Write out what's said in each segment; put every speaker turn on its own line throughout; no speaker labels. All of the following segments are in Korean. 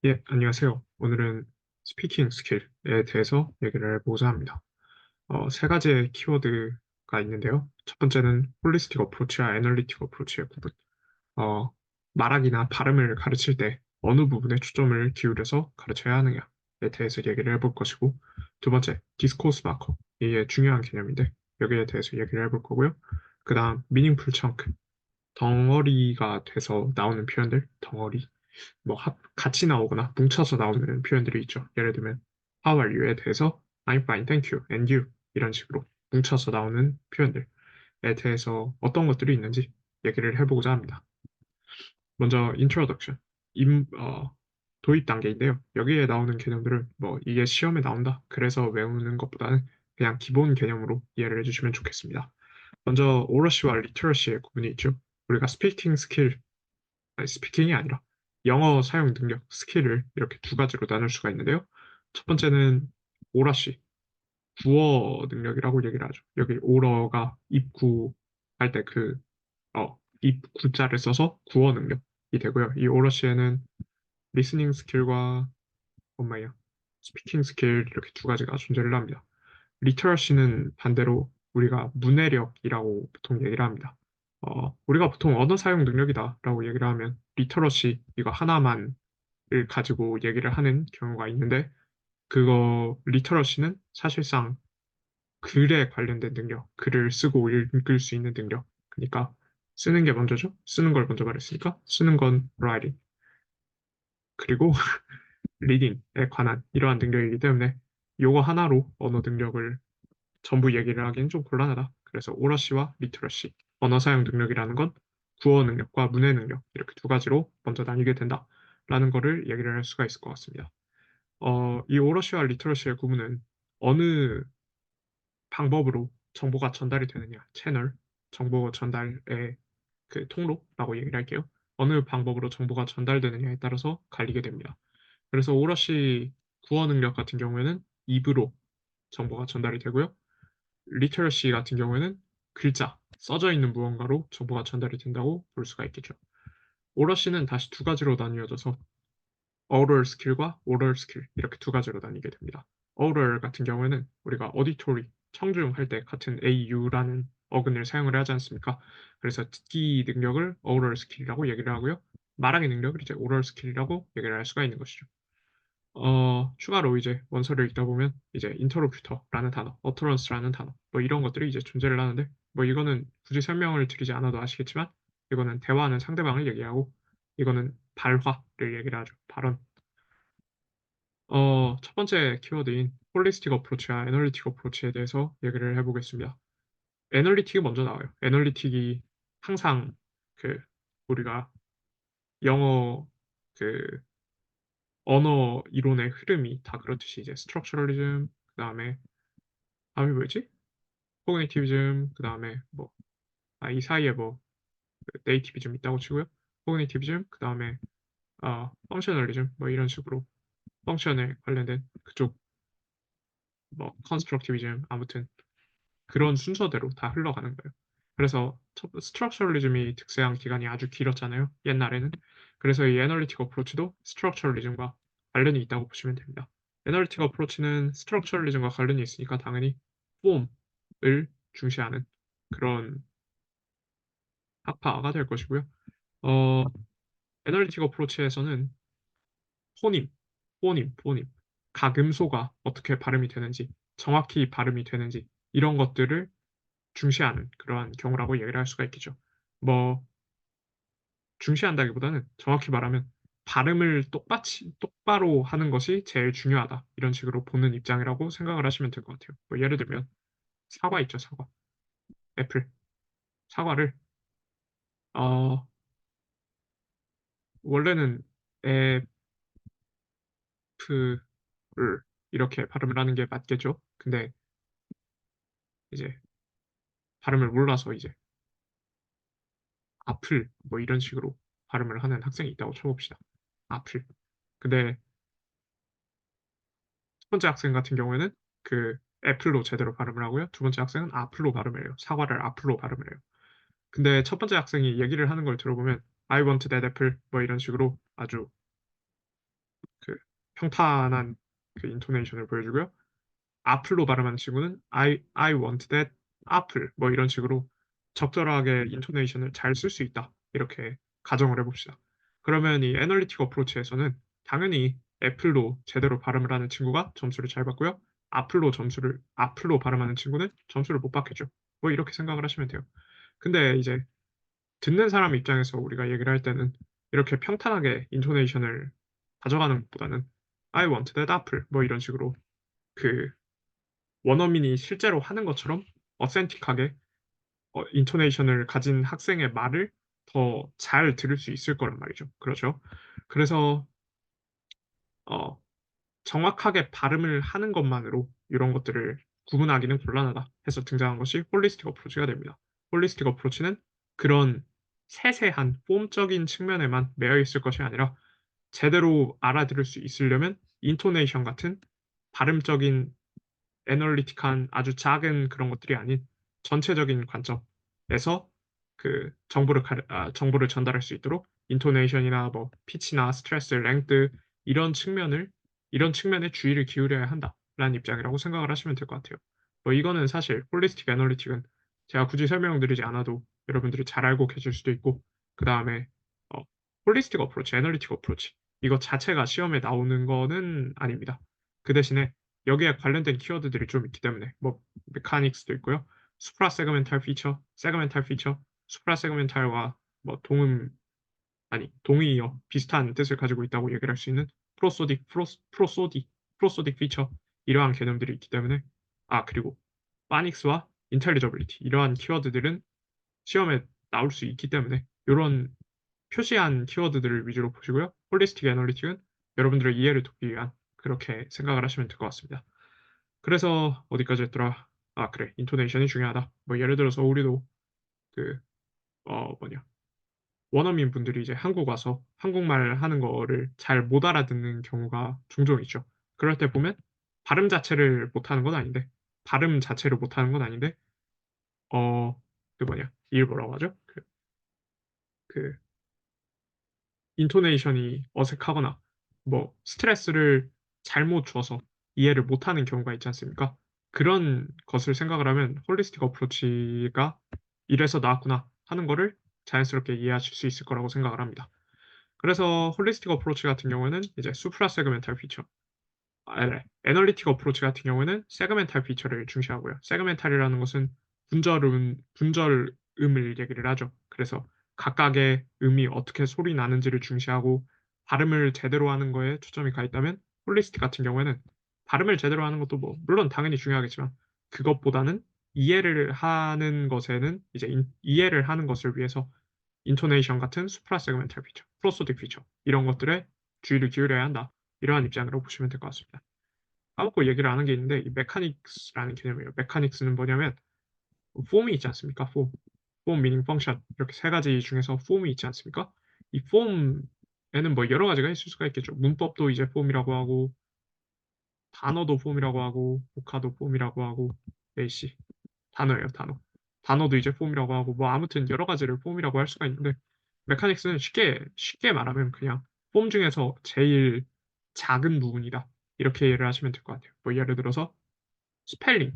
예, 안녕하세요. 오늘은 스피킹 스킬에 대해서 얘기를 해보고자 합니다. 세 가지의 키워드가 있는데요. 첫 번째는 홀리스틱 어프로치와 애널리틱 어프로치의 구분. 어, 말하기나 발음을 가르칠 때 어느 부분에 초점을 기울여서 가르쳐야 하느냐에 대해서 얘기를 해볼 것이고, 두 번째, 디스코스 마커. 이게 중요한 개념인데, 여기에 대해서 얘기를 해볼 거고요. 그 다음, 미닝풀 청크. 덩어리가 돼서 나오는 표현들, 덩어리. 같이 나오거나 뭉쳐서 나오는 표현들이 있죠. 예를 들면, How are you에 대해서 I'm fine, thank you, and you 이런 식으로 뭉쳐서 나오는 표현들에 대해서 어떤 것들이 있는지 얘기를 해보고자 합니다. 먼저 introduction, 도입 단계인데요. 여기에 나오는 개념들을 이게 시험에 나온다. 그래서 외우는 것보다는 그냥 기본 개념으로 이해를 해주시면 좋겠습니다. 먼저 오러시와 리터러시의 구분이 있죠. 우리가 스피킹 스킬, 아니, 스피킹이 아니라 영어 사용 능력, 스킬을 이렇게 두 가지로 나눌 수가 있는데요. 첫 번째는 오러시, 구어 능력이라고 얘기를 하죠. 여기 오러가 입구할 때 입구자를 써서 구어 능력이 되고요. 이 오러시에는 리스닝 스킬과 엄마야, 스피킹 스킬 이렇게 두 가지가 존재를 합니다. 리터러시는 반대로 우리가 문해력이라고 보통 얘기를 합니다. 우리가 보통 언어 사용 능력이다라고 얘기를 하면 리터러시 이거 하나만을 가지고 얘기를 하는 경우가 있는데 그거 리터러시는 사실상 글에 관련된 능력, 글을 쓰고 읽을 수 있는 능력. 그러니까 쓰는 게 먼저죠. 쓰는 걸 먼저 말했으니까 쓰는 건 writing. 그리고 리딩에 관한 이러한 능력이기 때문에 요거 하나로 언어 능력을 전부 얘기를 하기는 좀 곤란하다. 그래서 오러시와 리터러시, 언어 사용 능력이라는 건 구어 능력과 문해 능력 이렇게 두 가지로 먼저 나뉘게 된다라는 거를 얘기를 할 수가 있을 것 같습니다. 이 오러시와 리터러시의 구분은 어느 방법으로 정보가 전달이 되느냐, 채널, 정보 전달의 그 통로라고 얘기를 할게요. 어느 방법으로 정보가 전달되느냐에 따라서 갈리게 됩니다. 그래서 오러시 구어 능력 같은 경우에는 입으로 정보가 전달이 되고요. 리터러시 같은 경우에는 글자, 써져 있는 무언가로 정보가 전달이 된다고 볼 수가 있겠죠. 오러시는 다시 두 가지로 나뉘어져서 oral 스킬과 oral 스킬 이렇게 두 가지로 나뉘게 됩니다. oral 같은 경우에는 우리가 auditory, 청중할 때 같은 AU라는 어근을 사용을 하지 않습니까? 그래서 듣기 능력을 oral 스킬이라고 얘기를 하고요. 말하기 능력을 이제 oral 스킬이라고 얘기를 할 수가 있는 것이죠. 추가로 이제 원서를 읽다 보면 이제 인터로퓨터라는 단어, 어터런스라는 단어, 이런 것들이 이제 존재를 하는데, 이거는 굳이 설명을 드리지 않아도 아시겠지만, 이거는 대화하는 상대방을 얘기하고, 이거는 발화를 얘기를 하죠. 발언. 첫 번째 키워드인 홀리스틱 어프로치와 애널리틱 어프로치에 대해서 얘기를 해보겠습니다. 애널리틱이 먼저 나와요. 애널리틱이 항상 그, 우리가 영어 그 언어 이론의 흐름이 다 그렇듯이 이제 스트럭처럴리즘, 그다음에 다음이 뭐였지? 코그니티비즘, 그다음에 이 사이에 네이티비즘 있다고 치고요. 코그니티비즘, 그다음에 펑셔널리즘 이런 식으로 펑션에 관련된 그쪽 컨스트럭티비즘 아무튼 그런 순서대로 다 흘러가는 거예요. 그래서 스트럭처럴리즘이 득세한 기간이 아주 길었잖아요. 옛날에는. 그래서 이 애널리틱 어프로치도 스트럭처럴리즘과 관련이 있다고 보시면 됩니다. 애널리틱 어프로치는 스트럭처럴리즘과 관련이 있으니까 당연히 폼을 중시하는 그런 학파가 될 것이고요. 어, 애널리틱 어프로치에서는 포님, 포님, 가금소가 어떻게 발음이 되는지, 정확히 발음이 되는지 이런 것들을 중시하는 그러한 경우라고 얘기를 할 수가 있겠죠. 뭐 중시한다기보다는 정확히 말하면 발음을 똑바로 하는 것이 제일 중요하다. 이런 식으로 보는 입장이라고 생각을 하시면 될 것 같아요. 예를 들면 사과 있죠, 사과. 애플. 사과를 어, 원래는 애플을 이렇게 발음을 하는 게 맞겠죠. 근데 이제 발음을 몰라서 이제 아플 이런 식으로 발음을 하는 학생이 있다고 쳐봅시다. 아플. 근데 첫 번째 학생 같은 경우에는 그 애플로 제대로 발음을 하고요. 두 번째 학생은 아플로 발음을 해요. 사과를 아플로 발음을 해요. 근데 첫 번째 학생이 얘기를 하는 걸 들어보면 I want that apple 이런 식으로 아주 평탄한 그 인토네이션을 보여주고요. apple 로 발음하는 친구는 I want that apple 뭐 이런 식으로 적절하게 인토네이션을 잘 쓸 수 있다. 이렇게 가정을 해봅시다. 그러면 이 애널리틱 어프로치에서는 당연히 애플로 제대로 발음을 하는 친구가 점수를 잘 받고요. 애플로 발음하는 친구는 점수를 못 받겠죠. 뭐 이렇게 생각을 하시면 돼요. 근데 이제 듣는 사람 입장에서 우리가 얘기를 할 때는 이렇게 평탄하게 인토네이션을 가져가는 것보다는 I want that apple 뭐 이런 식으로 그 원어민이 실제로 하는 것처럼 어센틱하게 인토네이션을 가진 학생의 말을 더 잘 들을 수 있을 거란 말이죠. 그렇죠. 그래서 어, 정확하게 발음을 하는 것만으로 이런 것들을 구분하기는 곤란하다 해서 등장한 것이 홀리스틱 어프로치가 됩니다. 홀리스틱 어프로치는 그런 세세한 폼적인 측면에만 매여 있을 것이 아니라 제대로 알아들을 수 있으려면 인토네이션 같은 발음적인 애널리틱한 아주 작은 그런 것들이 아닌 전체적인 관점에서 그 정보를 전달할 수 있도록 인토네이션이나 뭐 피치나 스트레스, 랭드 이런 측면을 이런 측면에 주의를 기울여야 한다라는 입장이라고 생각을 하시면 될 것 같아요. 뭐 이거는 사실 홀리스틱 애널리틱은 제가 굳이 설명드리지 않아도 여러분들이 잘 알고 계실 수도 있고 그 다음에 홀리스틱 어프로치, 애널리틱 어프로치 이거 자체가 시험에 나오는 거는 아닙니다. 그 대신에 여기에 관련된 키워드들이 좀 있기 때문에 뭐 메카닉스도 있고요. 수프라 세그멘탈 피처, 세그멘탈 피처, 수프라 세그멘탈과 뭐 동의어 비슷한 뜻을 가지고 있다고 얘기를 할 수 있는 프로소딕 피처 이러한 개념들이 있기 때문에 그리고 파닉스와 인텔리저빌리티 이러한 키워드들은 시험에 나올 수 있기 때문에 이런 표시한 키워드들을 위주로 보시고요. 홀리스틱 애널리틱은 여러분들의 이해를 돕기 위한 그렇게 생각을 하시면 될 것 같습니다. 그래서 어디까지 했더라? 그래. 인토네이션이 중요하다. 뭐 예를 들어서 우리도 그 뭐냐 원어민 분들이 이제 한국 와서 한국말 하는 거를 잘 못 알아듣는 경우가 종종 있죠. 그럴 때 보면 발음 자체를 못하는 건 아닌데 발음 자체를 못하는 건 아닌데 어 이걸 뭐라고 하죠? 그 인토네이션이 어색하거나 뭐 스트레스를 잘못 줘서 이해를 못하는 경우가 있지 않습니까? 그런 것을 생각을 하면 홀리스틱 어프로치가 이래서 나왔구나 하는 거를 자연스럽게 이해하실 수 있을 거라고 생각을 합니다. 그래서 홀리스틱 어프로치 같은 경우에는 이제 수프라 세그멘탈 피처, 네. 애널리틱 어프로치 같은 경우에는 세그멘탈 피처를 중시하고요. 세그멘탈이라는 것은 분절음을 얘기를 하죠. 그래서 각각의 음이 어떻게 소리 나는지를 중시하고 발음을 제대로 하는 거에 초점이 가 있다면 홀리스틱 같은 경우에는 발음을 제대로 하는 것도 뭐 물론 당연히 중요하겠지만 그것보다는 이해를 하는 것에는 이제 이해를 하는 것을 위해서 인토네이션 같은 수프라 세그멘탈 피처, 프로소딕 피처 이런 것들에 주의를 기울여야 한다. 이러한 입장으로 보시면 될 것 같습니다. 까먹고 얘기를 안 한 게 있는데 이 메카닉스라는 개념이에요. 메카닉스는 뭐냐면 폼이 있지 않습니까? 폼 미닝 펑션 이렇게 세 가지 중에서 폼이 있지 않습니까? 이 폼에는 뭐 여러 가지가 있을 수가 있겠죠. 문법도 이제 폼이라고 하고 단어도 폼이라고 하고 복화도 폼이라고 하고 에이씨 단어예요, 단어. 단어도 이제 폼이라고 하고 뭐 아무튼 여러 가지를 폼이라고 할 수가 있는데 메카닉스는 쉽게 말하면 그냥 폼 중에서 제일 작은 부분이다. 이렇게 이해를 하시면 될 것 같아요. 뭐 예를 들어서 스펠링을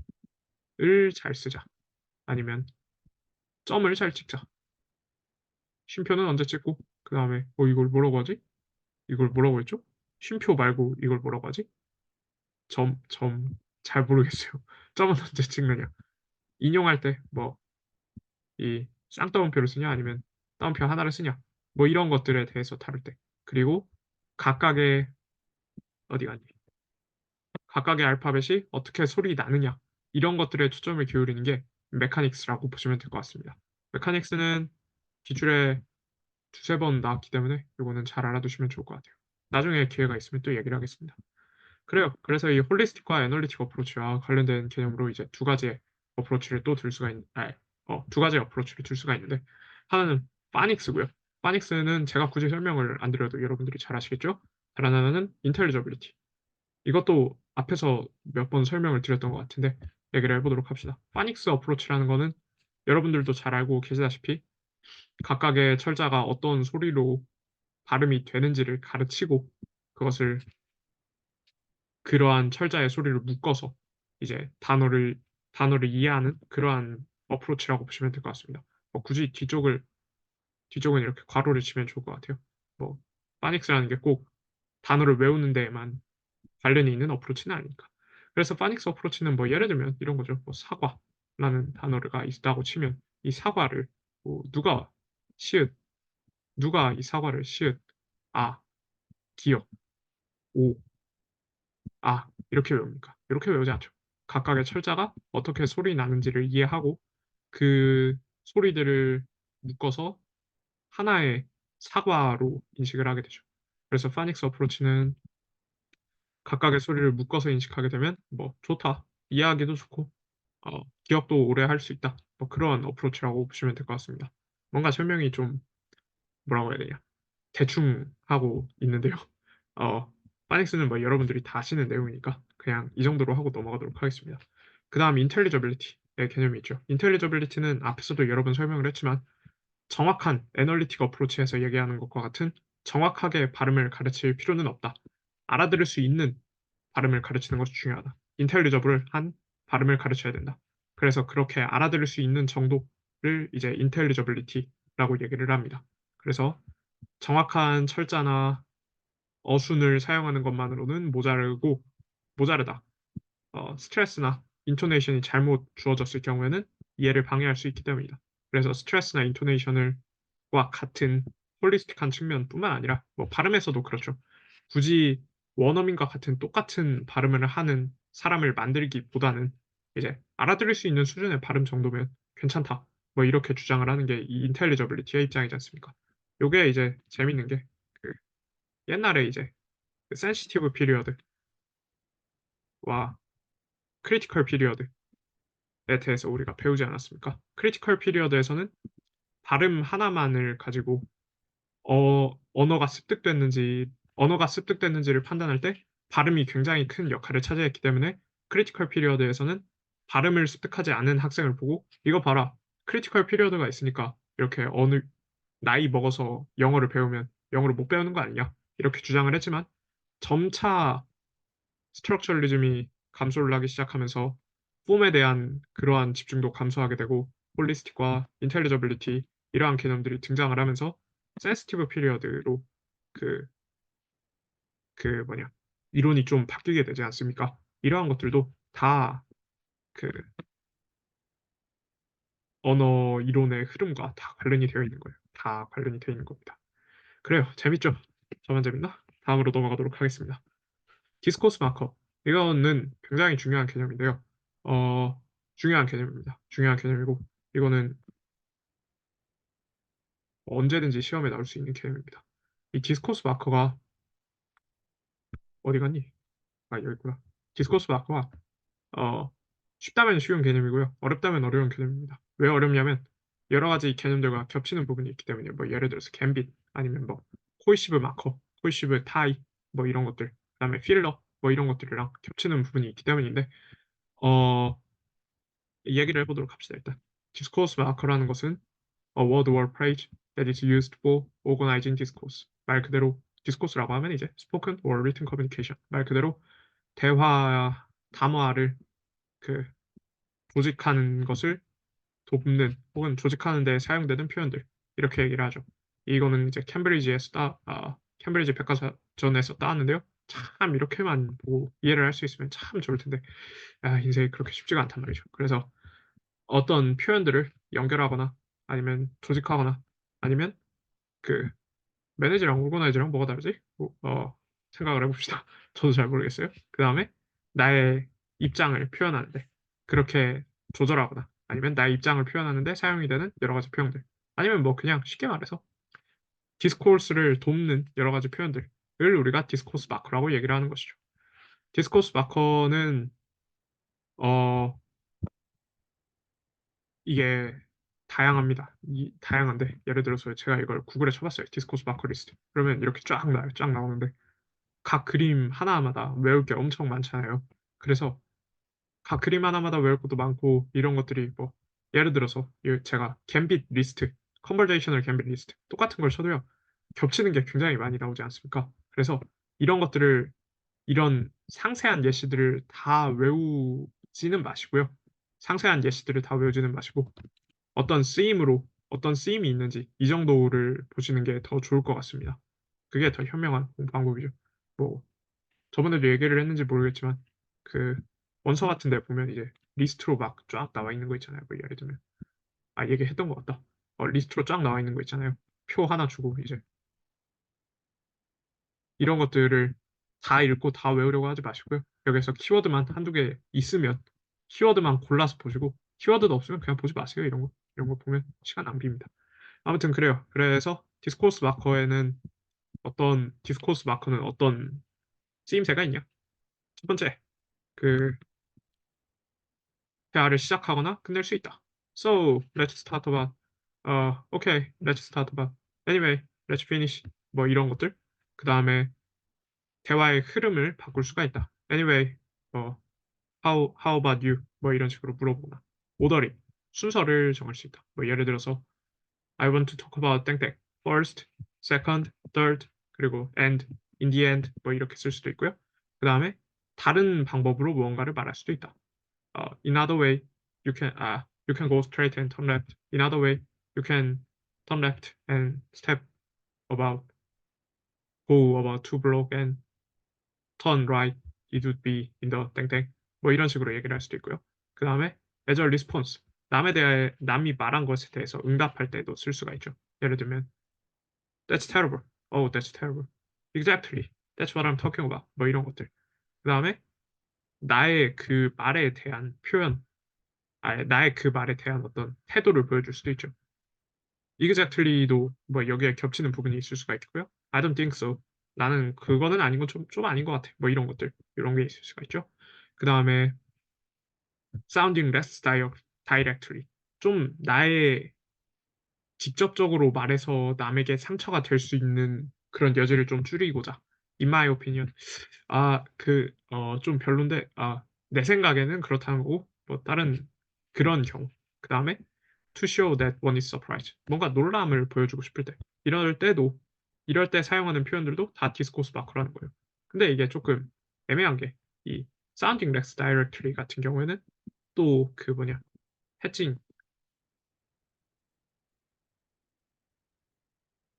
잘 쓰자. 아니면 점을 잘 찍자. 쉼표는 언제 찍고 그다음에 이걸 뭐라고 하지? 이걸 뭐라고 했죠? 쉼표 말고 이걸 뭐라고 하지? 잘 모르겠어요. 점은 언제 찍느냐? 인용할 때 뭐 이 쌍따옴표를 쓰냐 아니면 따옴표 하나를 쓰냐 뭐 이런 것들에 대해서 다룰 때 그리고 각각의 어디 갔니 각각의 알파벳이 어떻게 소리 나느냐 이런 것들에 초점을 기울이는 게 메카닉스라고 보시면 될 것 같습니다. 메카닉스는 기출에 두세 번 나왔기 때문에 이거는 잘 알아두시면 좋을 것 같아요. 나중에 기회가 있으면 또 얘기를 하겠습니다. 그래요. 그래서 이 홀리스틱과 애널리틱 어프로치와 관련된 개념으로 이제 두 가지의 어프로치를 또 들 수가 두 가지 어프로치를 들 수가 있는데 하나는 파닉스고요. 파닉스는 제가 굳이 설명을 안 드려도 여러분들이 잘 아시겠죠? 다른 하나는 인텔리저빌리티. 이것도 앞에서 몇 번 설명을 드렸던 것 같은데 얘기를 해보도록 합시다. 파닉스 어프로치라는 거는 여러분들도 잘 알고 계시다시피 각각의 철자가 어떤 소리로 발음이 되는지를 가르치고 그것을 그러한 철자의 소리를 묶어서 이제 단어를 이해하는 그러한 어프로치라고 보시면 될 것 같습니다. 굳이 뒤쪽은 이렇게 괄호를 치면 좋을 것 같아요. 뭐 파닉스라는 게 꼭 단어를 외우는 데에만 관련이 있는 어프로치는 아니니까. 그래서 파닉스 어프로치는 뭐 예를 들면 이런 거죠. 뭐 사과라는 단어가 있다고 치면 이 사과를 뭐 시읒 누가 이 사과를 시읒 아 기역 오 이렇게 외웁니까? 이렇게 외우지 않죠. 각각의 철자가 어떻게 소리 나는지를 이해하고 그 소리들을 묶어서 하나의 사과로 인식을 하게 되죠. 그래서 파닉스 어프로치는 각각의 소리를 묶어서 인식하게 되면 뭐 좋다, 이해하기도 좋고 기억도 오래 할 수 있다. 뭐 그런 어프로치라고 보시면 될 것 같습니다. 뭔가 설명이 좀 뭐라고 해야 되냐? 대충 하고 있는데요. 어, 파닉스는 뭐 여러분들이 다 아시는 내용이니까 그냥 이 정도로 하고 넘어가도록 하겠습니다. 그 다음 인텔리저빌리티의 개념이 있죠. 인텔리저빌리티는 앞에서도 여러 번 설명을 했지만 정확한 애널리틱 어프로치에서 얘기하는 것과 같은 정확하게 발음을 가르칠 필요는 없다. 알아들을 수 있는 발음을 가르치는 것이 중요하다. 인텔리저블한 발음을 가르쳐야 된다. 그래서 그렇게 알아들을 수 있는 정도를 이제 인텔리저빌리티라고 얘기를 합니다. 그래서 정확한 철자나 어순을 사용하는 것만으로는 모자르다. 스트레스나 인토네이션이 잘못 주어졌을 경우에는 이해를 방해할 수 있기 때문이다. 그래서 스트레스나 인토네이션과 같은 홀리스틱한 측면뿐만 아니라 뭐 발음에서도 그렇죠. 굳이 원어민과 같은 똑같은 발음을 하는 사람을 만들기보다는 이제 알아들을 수 있는 수준의 발음 정도면 괜찮다. 뭐 이렇게 주장을 하는 게 이 인텔리저빌리티의 입장이지 않습니까? 요게 이제 재밌는 게 그 옛날에 이제 센시티브 피리어드와 크리티컬 피리어드에 대해서 우리가 배우지 않았습니까? 크리티컬 피리어드에서는 발음 하나만을 가지고 언어가 습득됐는지를 판단할 때 발음이 굉장히 큰 역할을 차지했기 때문에 크리티컬 피리어드에서는 발음을 습득하지 않은 학생을 보고 이거 봐라. 크리티컬 피리어드가 있으니까 이렇게 어느 나이 먹어서 영어를 배우면 영어를 못 배우는 거 아니냐? 이렇게 주장을 했지만 점차 스트럭처리즘이 감소를 하기 시작하면서 폼에 대한 그러한 집중도 감소하게 되고 홀리스틱과 인텔리저빌리티 이러한 개념들이 등장을 하면서 센시티브 피리어드로 그, 그 뭐냐 이론이 좀 바뀌게 되지 않습니까? 이러한 것들도 다 그 언어 이론의 흐름과 다 관련이 되어 있는 거예요. 다 관련이 되어 있는 겁니다. 그래요. 재밌죠? 저만 재밌나? 다음으로 넘어가도록 하겠습니다. 디스코스 마커. 이거는 굉장히 중요한 개념인데요. 중요한 개념입니다. 중요한 개념이고, 이거는 언제든지 시험에 나올 수 있는 개념입니다. 이 디스코스 마커가 어디 갔니? 여기 있구나. 디스코스 마커가 어, 쉽다면 쉬운 개념이고요. 어렵다면 어려운 개념입니다. 왜 어렵냐면 여러 가지 개념들과 겹치는 부분이 있기 때문에 뭐 예를 들어서 갬빗 아니면 뭐 코이시브 마커, 코이시브 타이 뭐 이런 것들, 그다음에 필러 뭐 이런 것들이랑 겹치는 부분이 있기 때문인데 어, 얘기를 해보도록 합시다. 일단 디스코스 마커라는 것은 a word or phrase that is used for organizing discourse. 말 그대로 디스코스라고 하면 이제 spoken or written communication. 말 그대로 담화를 그 조직하는 것을 돕는 혹은 조직하는 데 사용되는 표현들 이렇게 얘기를 하죠. 이거는 이제 캠브리지 백과사전에서 따왔는데요. 참 이렇게만 보고 이해를 할 수 있으면 참 좋을 텐데 인생이 그렇게 쉽지가 않단 말이죠. 그래서 어떤 표현들을 연결하거나 아니면 조직하거나 아니면 그 매니지랑 오거나이즈랑 뭐가 다르지? 생각을 해봅시다. 저도 잘 모르겠어요. 그 다음에 나의 입장을 표현하는데 그렇게 조절하거나 아니면 나의 입장을 표현하는데 사용이 되는 여러 가지 표현들 아니면 뭐 그냥 쉽게 말해서 디스코스를 돕는 여러 가지 표현들을 우리가 디스코스 마커라고 얘기를 하는 것이죠. 디스코스 마커는 어 이게 다양합니다. 다양한데 예를 들어서 제가 이걸 구글에 쳐봤어요. 디스코스 마커 리스트. 그러면 이렇게 쫙 나와요. 쫙 나오는데 각 그림 하나마다 외울 게 엄청 많잖아요. 그래서 각 그림 하나마다 외울 것도 많고 이런 것들이 뭐 예를 들어서 제가 갬빗 리스트, 컨버제이셔널 갬빗 리스트 똑같은 걸 쳐도요. 겹치는 게 굉장히 많이 나오지 않습니까? 그래서 이런 것들을 이런 상세한 예시들을 다 외우지는 마시고요. 상세한 예시들을 다 외우지는 마시고 어떤 쓰임이 있는지 이 정도를 보시는 게 더 좋을 것 같습니다. 그게 더 현명한 방법이죠. 뭐 저번에도 얘기를 했는지 모르겠지만 그 원서 같은 데 보면 이제 리스트로 막 쫙 나와 있는 거 있잖아요. 뭐 예를 들면 얘기했던 것 같다. 리스트로 쫙 나와 있는 거 있잖아요. 표 하나 주고 이제 이런 것들을 다 읽고 다 외우려고 하지 마시고요. 여기서 키워드만 한두 개 있으면 키워드만 골라서 보시고 키워드도 없으면 그냥 보지 마세요. 이런 거 보면 시간 낭비입니다. 아무튼 그래요. 그래서 디스코스 마커는 어떤 쓰임새가 있냐? 첫 번째, 그 대화를 시작하거나 끝낼 수 있다. So, let's start about, okay, let's start about, anyway, let's finish. 뭐 이런 것들. 그 다음에 대화의 흐름을 바꿀 수가 있다. Anyway, 어, how about you? 뭐 이런 식으로 물어보거나. 오더링, 순서를 정할 수 있다. 뭐 예를 들어서, I want to talk about 땡땡. First, second, third, 그리고 end, in the end, 뭐 이렇게 쓸 수도 있고요. 그 다음에 다른 방법으로 무언가를 말할 수도 있다. In other way, you can go straight and turn left. In other way, you can turn left and about, go about 2 block and turn right. It would be in the 땡땡. 뭐 이런 식으로 얘기를 할 수도 있고요. 그 다음에 as a response. 남이 말한 것에 대해서 응답할 때도 쓸 수가 있죠. 예를 들면, That's terrible. Oh, that's terrible. Exactly. That's what I'm talking about. 뭐 이런 것들. 그 다음에 나의 그 말에 대한 표현, 나의 그 말에 대한 어떤 태도를 보여줄 수도 있죠. Exactly도 뭐 여기에 겹치는 부분이 있을 수가 있고요. I don't think so. 나는 그거는 아닌 건 좀 아닌 것 같아. 뭐 이런 것들, 이런 게 있을 수가 있죠. 그 다음에 sounding less directly. 좀 나의 직접적으로 말해서 남에게 상처가 될 수 있는 그런 여지를 좀 줄이고자. In my opinion. 좀 별론데, 내 생각에는 그렇다는 거고, 뭐, 다른 그런 경우. 그 다음에, to show that one is surprised. 뭔가 놀람을 보여주고 싶을 때. 이럴 때 사용하는 표현들도 다 디스코스 마커라는 거예요. 근데 이게 조금 애매한 게, 이 sounding less directly 같은 경우에는 또 해칭,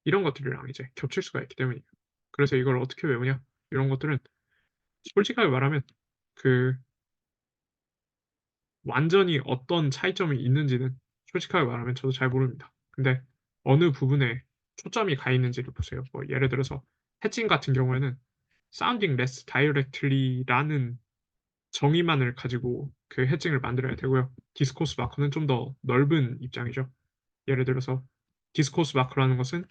이런 것들이랑 이제 겹칠 수가 있기 때문이에요. 그래서 이걸 어떻게 외우냐? 이런 것들은 솔직하게 말하면 그 완전히 어떤 차이점이 있는지는 솔직하게 말하면 저도 잘 모릅니다. 근데 어느 부분에 초점이 가 있는지를 보세요. 뭐 예를 들어서 해칭 같은 경우에는 sounding less directly라는 정의만을 가지고 그 해칭을 만들어야 되고요. 디스코스 마커는 좀 더 넓은 입장이죠. 예를 들어서 디스코스 마커라는 것은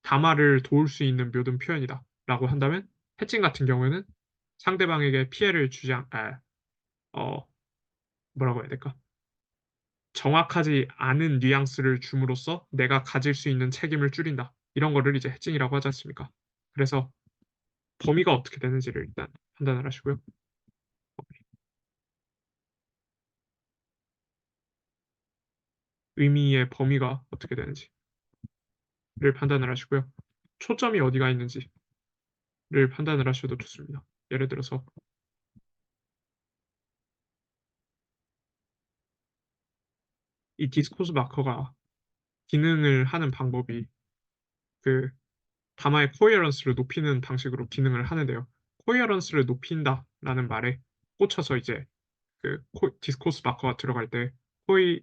담화를 도울 수 있는 모든 표현이다. 라고 한다면 해칭 같은 경우에는 상대방에게 피해를 어, 뭐라고 해야 될까? 정확하지 않은 뉘앙스를 줌으로써 내가 가질 수 있는 책임을 줄인다. 이런 거를 이제 해칭이라고 하지 않습니까? 그래서 범위가 어떻게 되는지를 일단 판단을 하시고요. 의미의 범위가 어떻게 되는지를 판단을 하시고요. 초점이 어디가 있는지를 판단을 하셔도 좋습니다. 예를 들어서 이 디스코스 마커가 기능을 하는 방법이 그 담화의 코헤런스를 높이는 방식으로 기능을 하는데요. 코헤런스를 높인다라는 말에 꽂혀서 이제 디스코스 마커가 들어갈 때 코이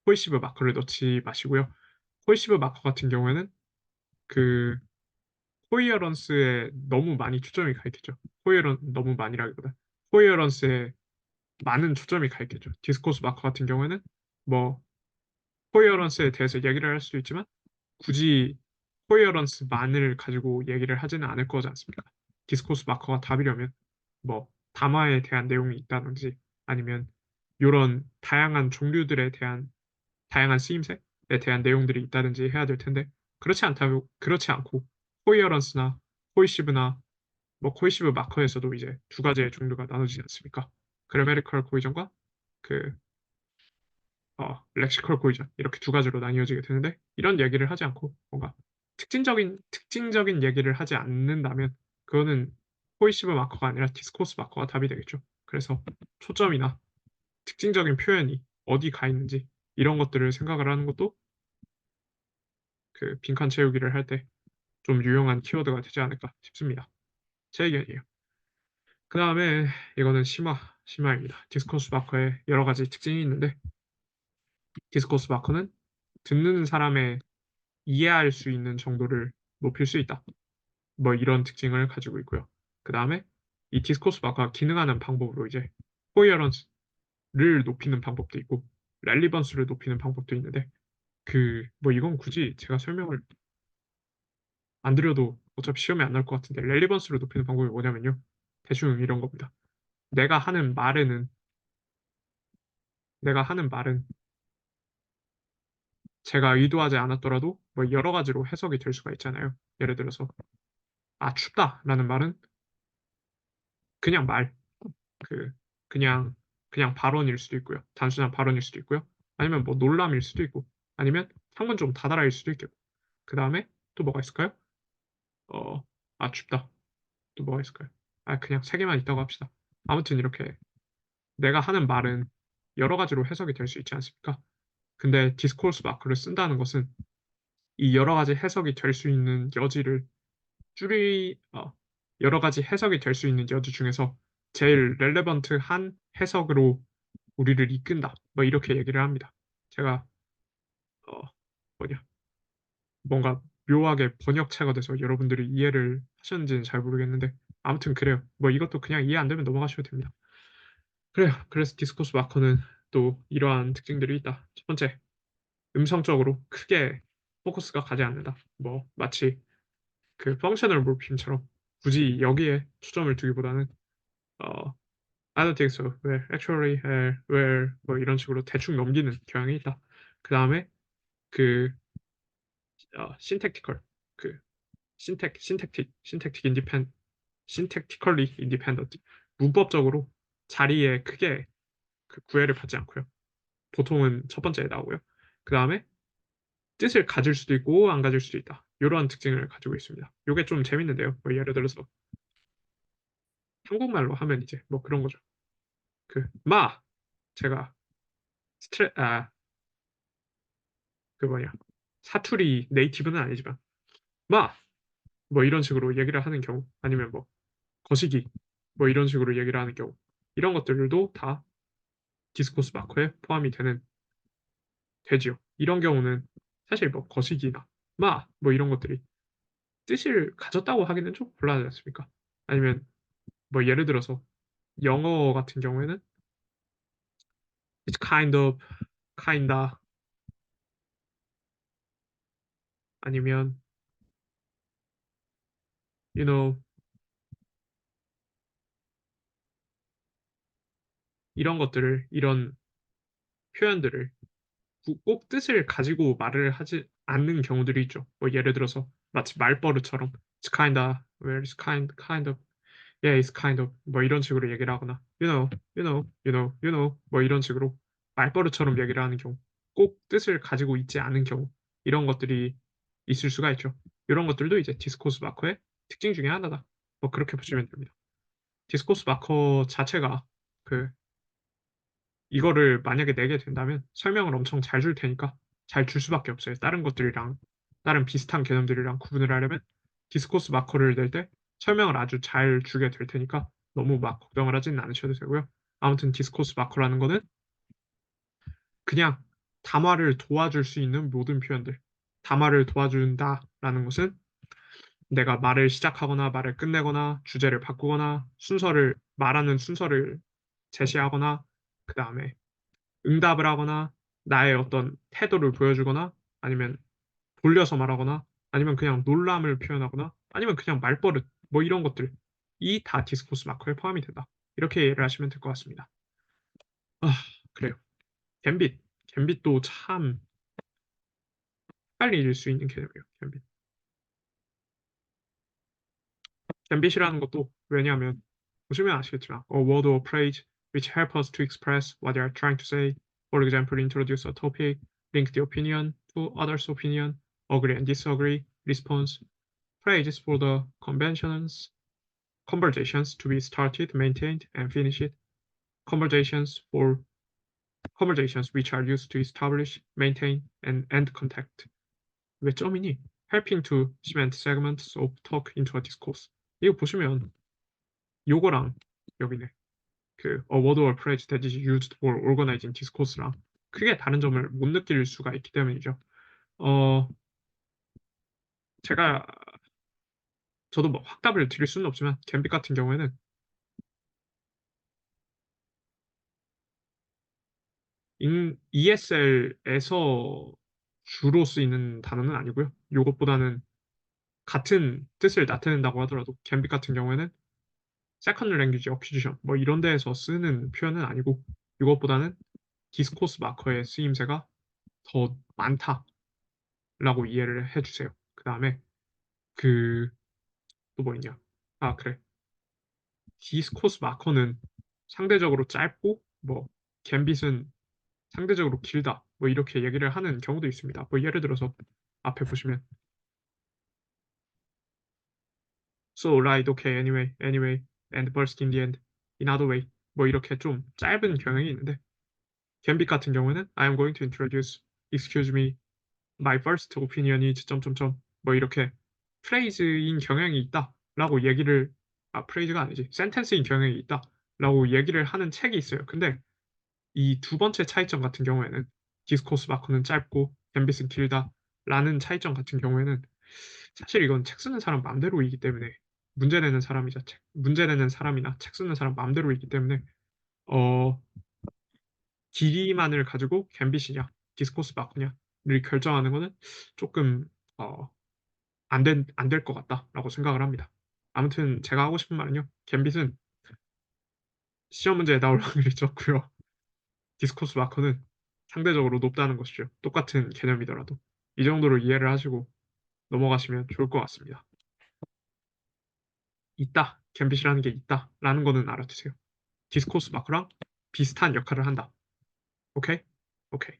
코이시브 마커를 넣지 마시고요. 코이시브 마커 같은 경우에는 그 코이어런스에 너무 많이 초점이 가 있겠죠. 너무 많이라기보다 코이어런스에 많은 초점이 가 있겠죠. 디스코스 마커 같은 경우에는 뭐 코이어런스에 대해서 얘기를 할 수도 있지만 굳이 코헤어런스만을 가지고 얘기를 하지는 않을 거지 않습니까? 디스코스 마커가 답이려면 뭐 담화에 대한 내용이 있다든지 아니면 이런 다양한 종류들에 대한 다양한 쓰임새에 대한 내용들이 있다든지 해야 될 텐데 그렇지 않고 코헤어런스나 코이시브나 뭐 코이시브 마커에서도 이제 두 가지의 종류가 나눠지지 않습니까? 그래메리컬 코이전과 그 렉시컬 고이전 이렇게 두 가지로 나뉘어지게 되는데 이런 얘기를 하지 않고 뭔가 특징적인 얘기를 하지 않는다면 그거는 코이시브 마커가 아니라 디스코스 마커가 답이 되겠죠. 그래서 초점이나 특징적인 표현이 어디 가 있는지 이런 것들을 생각을 하는 것도 그 빈칸 채우기를 할 때 좀 유용한 키워드가 되지 않을까 싶습니다. 제 의견이에요. 그 다음에 이거는 심화입니다. 디스코스 마커의 여러 가지 특징이 있는데 디스코스 마커는 듣는 사람의 이해할 수 있는 정도를 높일 수 있다. 뭐 이런 특징을 가지고 있고요. 그 다음에 이 디스코스 마커가 기능하는 방법으로 이제 코이어런스를 높이는 방법도 있고 렐리번스를 높이는 방법도 있는데 뭐 이건 굳이 제가 설명을 안 드려도 어차피 시험에 안 나올 것 같은데 렐리번스를 높이는 방법이 뭐냐면요. 대충 이런 겁니다. 내가 하는 말에는 내가 하는 말은 제가 의도하지 않았더라도 뭐 여러 가지로 해석이 될 수가 있잖아요. 예를 들어서 춥다라는 말은 그냥 말, 그 그냥 그냥 발언일 수도 있고요. 단순한 발언일 수도 있고요. 아니면 뭐 놀람일 수도 있고 아니면 창문 좀 닫아라일 수도 있겠고. 그다음에 또 뭐가 있을까요? 어, 춥다. 또 뭐가 있을까요? 그냥 세 개만 있다고 합시다. 아무튼 이렇게 내가 하는 말은 여러 가지로 해석이 될 수 있지 않습니까? 근데 디스코스 마크를 쓴다는 것은 이 여러 가지 해석이 될 수 있는 여지를 줄이 여러 가지 해석이 될 수 있는 여지 중에서 제일 렐레번트한 해석으로 우리를 이끈다. 뭐 이렇게 얘기를 합니다. 제가 어, 뭐냐 뭔가 묘하게 번역체가 돼서 여러분들이 이해를 하셨는지는 잘 모르겠는데 아무튼 그래요. 뭐 이것도 그냥 이해 안 되면 넘어가셔도 됩니다. 그래요. 그래서 디스코스 마커는 또 이러한 특징들이 있다. 첫 번째, 음성적으로 크게 포커스가 가지 않는다. 뭐 마치 그 펑셔널 몰핌처럼 굳이 여기에 초점을 두기보다는 어, I don't think so. Well, actually, well, 뭐 이런 식으로 대충 넘기는 경향이 있다. 그 다음에 그 syntaxical, 그 syntactically independent, 문법적으로 자리에 크게 그 구애를 받지 않고요. 보통은 첫 번째에 나오고요. 그 다음에 뜻을 가질 수도 있고 안 가질 수도 있다. 이러한 특징을 가지고 있습니다. 이게 좀 재밌는데요. 뭐 예를 들어서 한국말로 하면 이제 뭐 그런 거죠. 제가 스트레 그 뭐냐 사투리 네이티브는 아니지만 마 뭐 이런 식으로 얘기를 하는 경우 아니면 뭐 거시기 뭐 이런 식으로 얘기를 하는 경우 이런 것들도 다 디스코스 마커에 포함이 되지요. 이런 경우는 사실 뭐 거시기나 뭐 이런 것들이 뜻을 가졌다고 하기는 좀 곤란하지 않습니까? 아니면 뭐 예를 들어서 영어 같은 경우에는 it's kind of, kinda 아니면 you know 이런 표현들을 꼭 뜻을 가지고 말을 하지 않는 경우들이 있죠. 뭐 예를 들어서 마치 말버릇처럼 it's kinda, well, it's kind of, yeah, it's kind of 뭐 이런 식으로 얘기를 하거나 you know 뭐 이런 식으로 말버릇처럼 얘기를 하는 경우 꼭 뜻을 가지고 있지 않은 경우 이런 것들이 있을 수가 있죠. 이런 것들도 이제 디스코스 마커의 특징 중에 하나다. 뭐 그렇게 보시면 됩니다. 디스코스 마커 자체가 그 이거를 만약에 내게 된다면 설명을 엄청 잘 줄 테니까 잘 줄 수밖에 없어요. 다른 비슷한 개념들이랑 구분을 하려면 디스코스 마커를 낼 때 설명을 아주 잘 주게 될 테니까 너무 막 걱정을 하지는 않으셔도 되고요. 아무튼 디스코스 마커라는 거는 그냥 담화를 도와줄 수 있는 모든 표현들. 담화를 도와준다라는 것은 내가 말을 시작하거나 말을 끝내거나 주제를 바꾸거나 말하는 순서를 제시하거나 그 다음에 응답을 하거나 나의 어떤 태도를 보여주거나 아니면 돌려서 말하거나 아니면 그냥 놀람을 표현하거나 아니면 그냥 말버릇 뭐 이런 것들이 다 디스코스 마커에 포함이 된다. 이렇게 이해를 하시면 될 것 같습니다. 아, 그래요. 갬빗. 갬빗도 참 빨리 읽을 수 있는 개념이에요. 갬빗. 갬빗이라는 것도 왜냐하면 보시면 아시겠지만 a word or phrase which help us to express what they are trying to say. For example, introduce a topic, link the opinion to others' opinion, agree and disagree, response, phrases for the conventions, conversations to be started, maintained, and finished. Conversations for conversations which are used to establish, maintain, and end contact. 왜 점이니? Helping to cement segments of talk into a discourse. 이거 보시면 요거랑 여기네. 그 a word or phrase that is used for organizing discourse랑 크게 다른 점을 못 느낄 수가 있기 때문이죠. 저도 뭐 확답을 드릴 수는 없지만 갬빗 같은 경우에는 ESL에서 주로 쓰이는 단어는 아니고요. 이것보다는 같은 뜻을 나타낸다고 하더라도 갬빗 같은 경우에는 세컨드 랭귀지 어퀴지션 뭐 이런 데에서 쓰는 표현은 아니고 이것보다는 디스코스 마커의 쓰임새가 더 많다라고 이해를 해주세요. 그 다음에 또 뭐 있냐? 아 그래. 디스코스 마커는 상대적으로 짧고 뭐 갬빗은 상대적으로 길다. 뭐 이렇게 얘기를 하는 경우도 있습니다. 뭐 예를 들어서 앞에 보시면 So right, okay, anyway, and burst in the end, in other way. 뭐 이렇게 좀 짧은 경향이 있는데 갬빗 같은 경우는 I am going to introduce, excuse me, my first opinion is 점점점 뭐 이렇게 프레이즈인 경향이 있다라고 얘기를 프레이즈가 아니지 센텐스인 경향이 있다라고 얘기를 하는 책이 있어요. 근데 이 두 번째 차이점 같은 경우에는 디스코스 마커는 짧고 갬빗은 길다라는 차이점 같은 경우에는 사실 이건 책 쓰는 사람 맘대로이기 때문에 문제 내는 사람이나 책 쓰는 사람 맘대로이기 때문에 어, 길이만을 가지고 갬빗이냐 디스코스 마커냐를 결정하는 거는 조금 어, 안될 것 같다라고 생각을 합니다. 아무튼 제가 하고 싶은 말은요. 갬빗은 시험 문제에 나올 확률이 적고요. 디스코스 마커는 상대적으로 높다는 것이죠. 똑같은 개념이더라도. 이 정도로 이해를 하시고 넘어가시면 좋을 것 같습니다. 있다. 갬빗이라는 게 있다라는 거는 알아두세요. 디스코스 마커랑 비슷한 역할을 한다. 오케이? 오케이.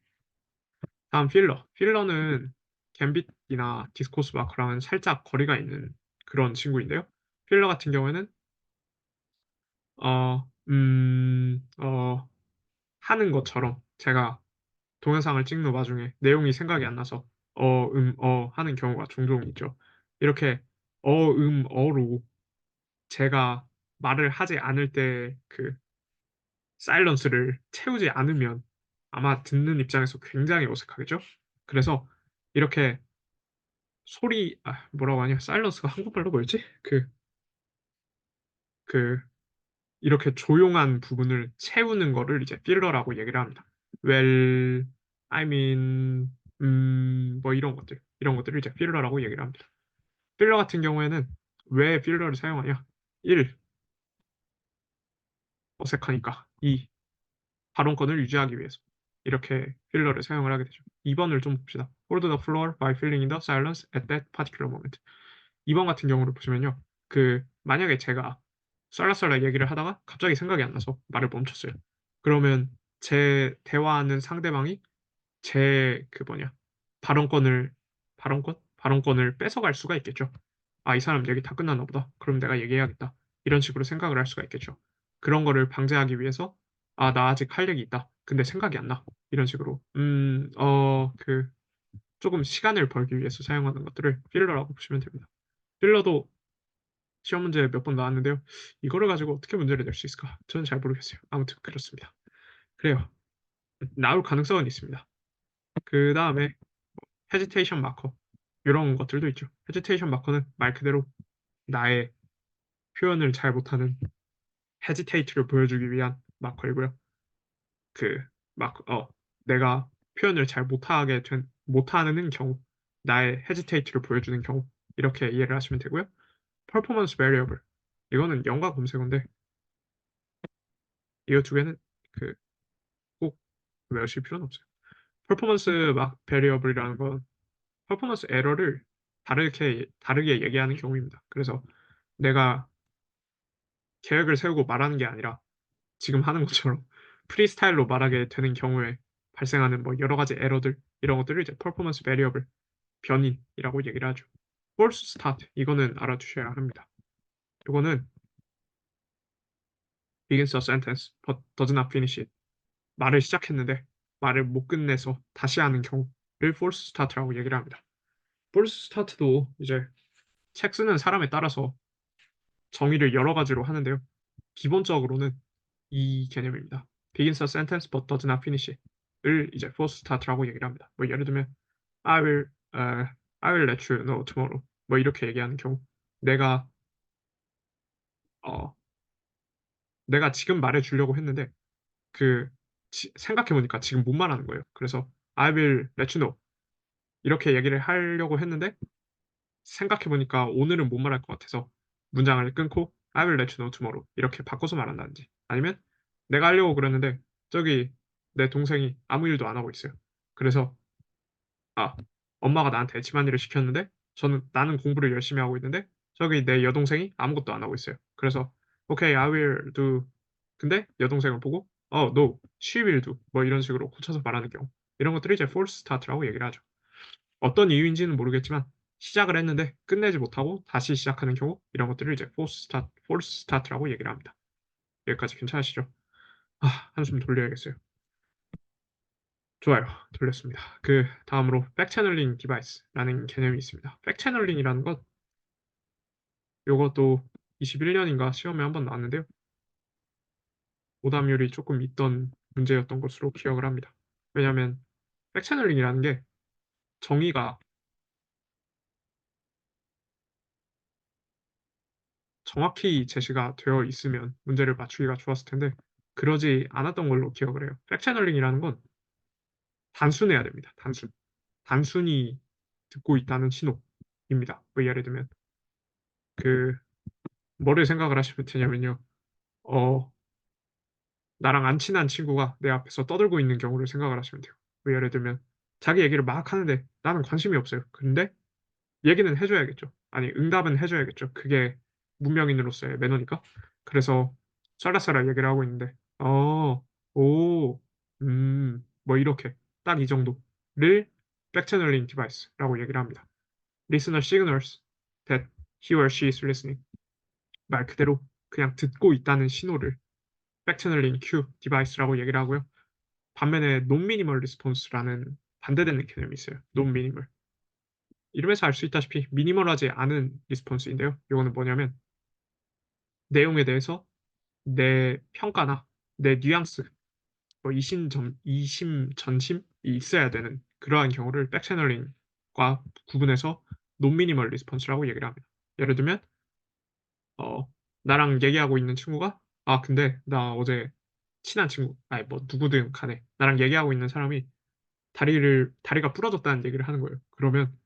다음 필러. 필러는 갬빗이나 디스코스 마커랑은 살짝 거리가 있는 그런 친구인데요. 필러 같은 경우에는 어, 하는 것처럼 제가 동영상을 찍는 와중에 내용이 생각이 안 나서 하는 경우가 종종 있죠. 이렇게 어로 제가 말을 하지 않을 때 그 사일런스를 채우지 않으면 아마 듣는 입장에서 굉장히 어색하겠죠? 그래서 이렇게 뭐라고 하냐? 사일런스가 한국말로 뭐였지? 그, 이렇게 조용한 부분을 채우는 거를 이제 필러라고 얘기를 합니다. Well, I mean, 뭐 이런 것들을 이제 필러라고 얘기를 합니다. 필러 같은 경우에는 왜 필러를 사용하냐? 1. 어색하니까. 2. 발언권을 유지하기 위해서. 이렇게 필러를 사용을 하게 되죠. 2번을 좀 봅시다. Hold the floor by filling in the silence at that particular moment. 2번 같은 경우를 보시면요. 만약에 제가 썰라썰라 얘기를 하다가 갑자기 생각이 안 나서 말을 멈췄어요. 그러면 제 대화하는 상대방이 발언권을, 발언권을 뺏어갈 수가 있겠죠. 이 사람 얘기 다 끝났나 보다. 그럼 내가 얘기해야겠다. 이런 식으로 생각을 할 수가 있겠죠. 그런 거를 방지하기 위해서, 나 아직 할 얘기 있다. 근데 생각이 안 나. 이런 식으로, 조금 시간을 벌기 위해서 사용하는 것들을 필러라고 보시면 됩니다. 필러도 시험 문제 몇 번 나왔는데요. 이거를 가지고 어떻게 문제를 낼 수 있을까? 저는 잘 모르겠어요. 아무튼 그렇습니다. 그래요. 나올 가능성은 있습니다. 그 다음에 헤지테이션 마커 이런 것들도 있죠. 헤지테이션 마커는 말 그대로 나의 표현을 잘 못하는 헤지테이트를 보여주기 위한 마커이고요. 그 마커 내가 표현을 잘 못하는 경우 나의 헤지테이트를 보여주는 경우 이렇게 이해를 하시면 되고요. 퍼포먼스 베리어블 이거는 영과 검색어인데 이 두 개는 꼭 외우실 필요는 없어요. 퍼포먼스 막 베리어블이라는 건 퍼포먼스 에러를 다르게 얘기하는 경우입니다. 그래서 내가 계획을 세우고 말하는 게 아니라 지금 하는 것처럼 프리스타일로 말하게 되는 경우에 발생하는 뭐 여러 가지 에러들 이런 것들을 이제 퍼포먼스 베리어블 변인이라고 얘기를 하죠. false start 이거는 알아두셔야 합니다. 이거는 begins a sentence but does not finish it. 말을 시작했는데 말을 못 끝내서 다시 하는 경우를 false start라고 얘기를 합니다. false start도 이제 책 쓰는 사람에 따라서 정의를 여러 가지로 하는데요. 기본적으로는 이 개념입니다. begins a sentence but does not finish it을 이제 false start라고 얘기를 합니다. 뭐 예를 들면 I will, I will let you know tomorrow. 뭐 이렇게 얘기하는 경우 내가 어, 내가 지금 말해 주려고 했는데 그 생각해 보니까 지금 못 말하는 거예요. 그래서 I will let you know 이렇게 얘기를 하려고 했는데 생각해 보니까 오늘은 못 말할 것 같아서 문장을 끊고 I will let you know tomorrow 이렇게 바꿔서 말한다든지 아니면 내가 하려고 그랬는데 저기 내 동생이 아무 일도 안 하고 있어요. 그래서 아, 엄마가 나한테 집안일을 시켰는데 나는 공부를 열심히 하고 있는데 저기 내 여동생이 아무것도 안 하고 있어요. 그래서 Okay, I will do. 근데 여동생을 보고 no, she will do. 뭐 이런 식으로 고쳐서 말하는 경우. 이런 것들이 이제 false start라고 얘기를 하죠. 어떤 이유인지는 모르겠지만 시작을 했는데 끝내지 못하고 다시 시작하는 경우 이런 것들을 이제 false start라고 얘기를 합니다. 여기까지 괜찮으시죠? 한숨 돌려야겠어요. 좋아요. 돌렸습니다. 그 다음으로 백채널링 디바이스라는 개념이 있습니다. 백채널링이라는 것 요것도 21년인가 시험에 한번 나왔는데요. 오답률이 조금 있던 문제였던 것으로 기억을 합니다. 왜냐하면 백채널링이라는 게 정의가 정확히 제시가 되어 있으면 문제를 맞추기가 좋았을 텐데 그러지 않았던 걸로 기억을 해요. 백채널링이라는 건 단순해야 됩니다. 단순. 단순히 듣고 있다는 신호입니다. 뭐 예를 들면 그 뭐를 생각을 하시면 되냐면요. 어, 나랑 안 친한 친구가 내 앞에서 떠들고 있는 경우를 생각을 하시면 돼요. 뭐 예를 들면 자기 얘기를 막 하는데 나는 관심이 없어요. 근데 얘기는 해 줘야겠죠. 아니 응답은 해 줘야겠죠. 그게 문명인으로서의 매너니까. 그래서 쌀라쌀라 얘기를 하고 있는데 오, 뭐 이렇게 딱 이 정도를 백채널링 디바이스라고 얘기를 합니다. Listener signals that he or she is listening. 말 그대로 그냥 듣고 있다는 신호를 백채널링 큐 디바이스라고 얘기를 하고요. 반면에 non-minimal response라는 반대되는 개념이 있어요. non-minimal. 이름에서 알 수 있다시피 미니멀하지 않은 리스폰스인데요. 이거는 뭐냐면 내용에 대해서 내 평가나 내 뉘앙스, 뭐 이심전심이 있어야 되는 그러한 경우를 백채널링과 구분해서 논미니멀 리스폰스라고 얘기를 합니다. 예를 들면 어, 나랑 얘기하고 있는 친구가 근데 나 어제 친한 친구, 아니 뭐 누구든 간에 나랑 얘기하고 있는 사람이 다리가 부러졌다는 얘기를 하는 거예요. 그러면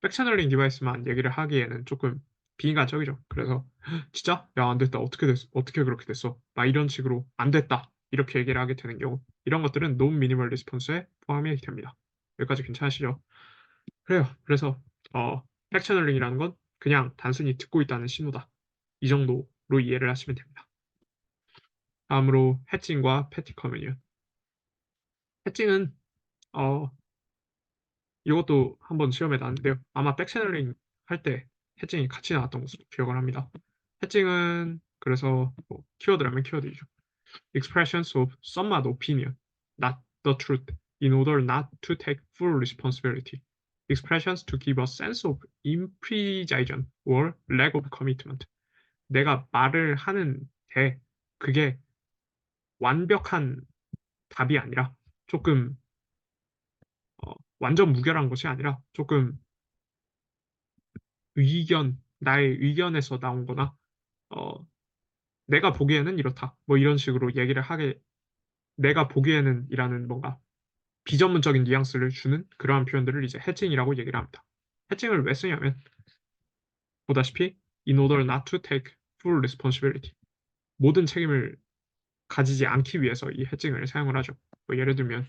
백채널링 디바이스만 얘기를 하기에는 조금 비인간적이죠. 그래서 진짜 야, 안 됐다. 어떻게 됐어? 어떻게 그렇게 됐어? 막 이런 식으로 안 됐다. 이렇게 얘기를 하게 되는 경우 이런 것들은 논 미니멀 리스폰스에 포함이 됩니다. 여기까지 괜찮으시죠? 그래요. 그래서 백채널링이라는 건 그냥 단순히 듣고 있다는 신호다. 이 정도로 이해를 하시면 됩니다. 다음으로 해칭과 패티 커뮤니언. 해칭은 어, 이것도 한번 시험에 나왔는데요. 아마 백채널링 할 때 해칭이 같이 나왔던 것으로 기억을 합니다. 해칭은 그래서 뭐 키워드라면 키워드이죠. Expressions of somewhat opinion, not the truth, in order not to take full responsibility. Expressions to give a sense of imprecision or lack of commitment. 내가 말을 하는데 그게 완벽한 답이 아니라 조금 완전 무결한 것이 아니라 조금 나의 의견에서 나온 거나, 어, 내가 보기에는 이렇다. 뭐 이런 식으로 얘기를 하게, 내가 보기에는 이라는 뭔가 비전문적인 뉘앙스를 주는 그러한 표현들을 이제 해칭이라고 얘기를 합니다. 해칭을 왜 쓰냐면, 보다시피, in order not to take full responsibility. 모든 책임을 가지지 않기 위해서 이 해칭을 사용을 하죠. 뭐 예를 들면,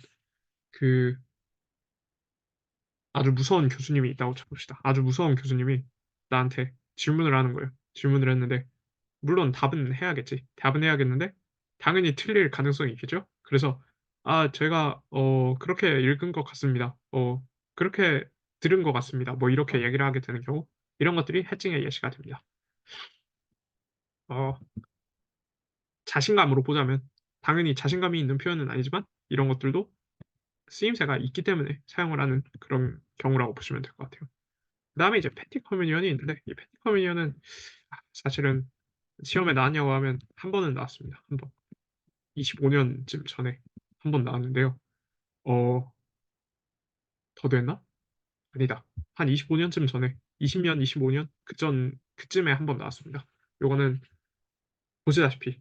그, 아주 무서운 교수님이 있다고 쳐봅시다. 아주 무서운 교수님이 나한테 질문을 하는 거예요. 질문을 했는데, 물론 답은 해야겠지. 답은 해야겠는데 당연히 틀릴 가능성이 있겠죠. 그래서 제가 그렇게 읽은 것 같습니다. 그렇게 들은 것 같습니다. 뭐 이렇게 얘기를 하게 되는 경우 이런 것들이 해칭의 예시가 됩니다. 어, 자신감으로 보자면 당연히 자신감이 있는 표현은 아니지만 이런 것들도 쓰임새가 있기 때문에 사용을 하는 그런 경우라고 보시면 될 것 같아요. 그다음에 이제 패티 커뮤니언이 있는데 이 패티 커뮤니언은 사실은 시험에 나왔냐고 하면 한 번은 나왔습니다. 한 번. 25년쯤 전에 한 번 나왔는데요. 어, 더 됐나? 아니다. 한 25년쯤 전에 20년, 25년 그쯤에 한 번 나왔습니다. 요거는 보시다시피